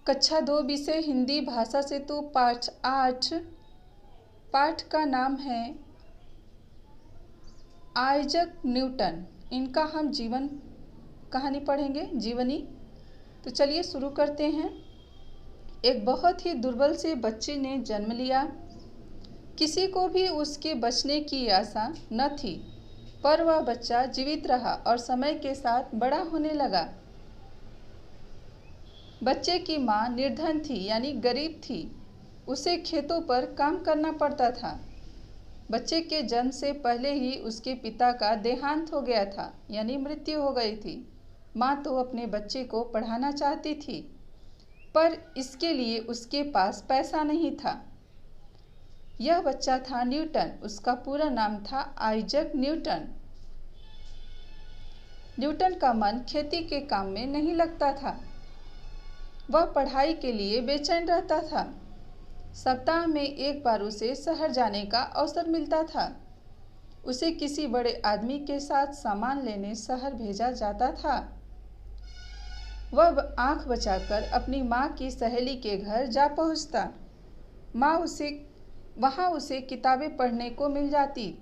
कक्षा 2 विषय हिंदी भाषा से तो पाठ 8। पाठ का नाम है आइजक न्यूटन। इनका हम जीवन कहानी पढ़ेंगे, जीवनी। तो चलिए शुरू करते हैं। एक बहुत ही दुर्बल से बच्चे ने जन्म लिया। किसी को भी उसके बचने की आशा न थी, पर वह बच्चा जीवित रहा और समय के साथ बड़ा होने लगा। बच्चे की माँ निर्धन थी, यानी गरीब थी। उसे खेतों पर काम करना पड़ता था। बच्चे के जन्म से पहले ही उसके पिता का देहांत हो गया था, यानी मृत्यु हो गई थी। माँ तो अपने बच्चे को पढ़ाना चाहती थी, पर इसके लिए उसके पास पैसा नहीं था। यह बच्चा था न्यूटन। उसका पूरा नाम था आइजक न्यूटन। न्यूटन का मन खेती के काम में नहीं लगता था। वह पढ़ाई के लिए बेचैन रहता था। सप्ताह में एक बार उसे शहर जाने का अवसर मिलता था। उसे किसी बड़े आदमी के साथ सामान लेने शहर भेजा जाता था। वह आंख बचाकर अपनी माँ की सहेली के घर जा पहुँचता। वहाँ उसे किताबें पढ़ने को मिल जाती।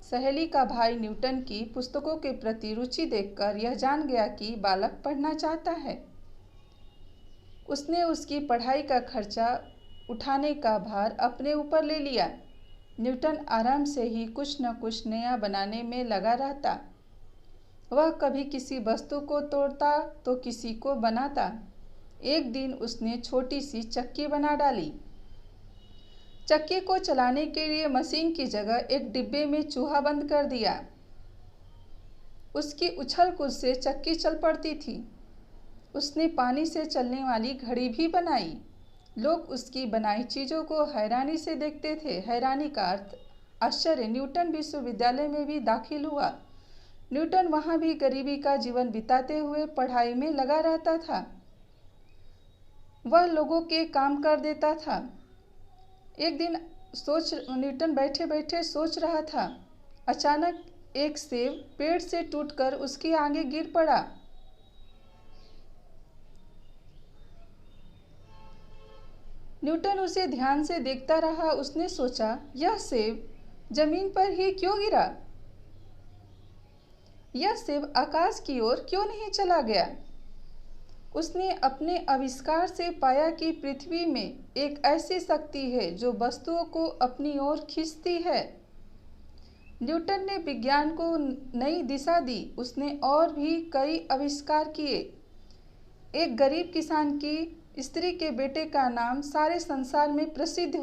सहेली का भाई न्यूटन की पुस्तकों के प्रति रुचि देखकर यह जान गया कि बालक पढ़ना चाहता है। उसने उसकी पढ़ाई का खर्चा उठाने का भार अपने ऊपर ले लिया। न्यूटन आराम से ही कुछ न कुछ नया बनाने में लगा रहता। वह कभी किसी वस्तु को तोड़ता तो किसी को बनाता। एक दिन उसने छोटी सी चक्की बना डाली। चक्की को चलाने के लिए मशीन की जगह एक डिब्बे में चूहा बंद कर दिया। उसकी उछल कूद से चक्की चल पड़ती थी। उसने पानी से चलने वाली घड़ी भी बनाई। लोग उसकी बनाई चीज़ों को हैरानी से देखते थे। हैरानी का अर्थ आश्चर्य। न्यूटन विश्वविद्यालय में भी दाखिल हुआ। न्यूटन वहाँ भी गरीबी का जीवन बिताते हुए पढ़ाई में लगा रहता था। वह लोगों के काम कर देता था। एक दिन न्यूटन बैठे बैठे सोच रहा था। अचानक एक सेब पेड़ से टूटकर उसके आगे गिर पड़ा। न्यूटन उसे ध्यान से देखता रहा। उसने सोचा, यह सेब जमीन पर ही क्यों गिरा? यह सेब आकाश की ओर क्यों नहीं चला गया? उसने अपने आविष्कार से पाया कि पृथ्वी में एक ऐसी शक्ति है जो वस्तुओं को अपनी ओर खींचती है। न्यूटन ने विज्ञान को नई दिशा दी। उसने और भी कई आविष्कार किए। एक गरीब किसान की स्त्री के बेटे का नाम सारे संसार में प्रसिद्ध